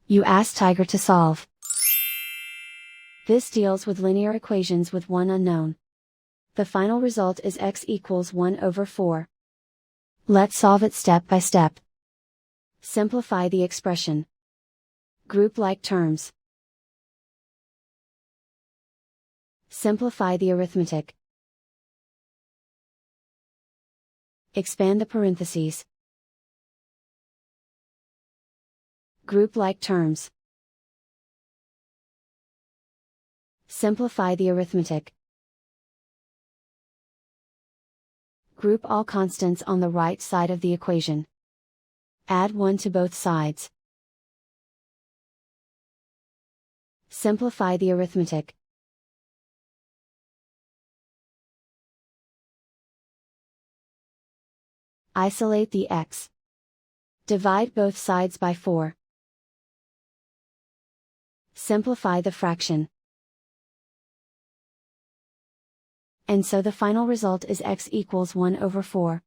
You ask Tiger to solve. This deals with linear equations with one unknown. The final result is x equals 1 over 4. Let's solve it step by step. Simplify the expression. Group like terms. Simplify the arithmetic. Expand the parentheses. Group like terms. Simplify the arithmetic. Group all constants on the right side of the equation. Add 1 to both sides. Simplify the arithmetic. Isolate the x. Divide both sides by 4. Simplify the fraction. And so the final result is x equals 1 over 4.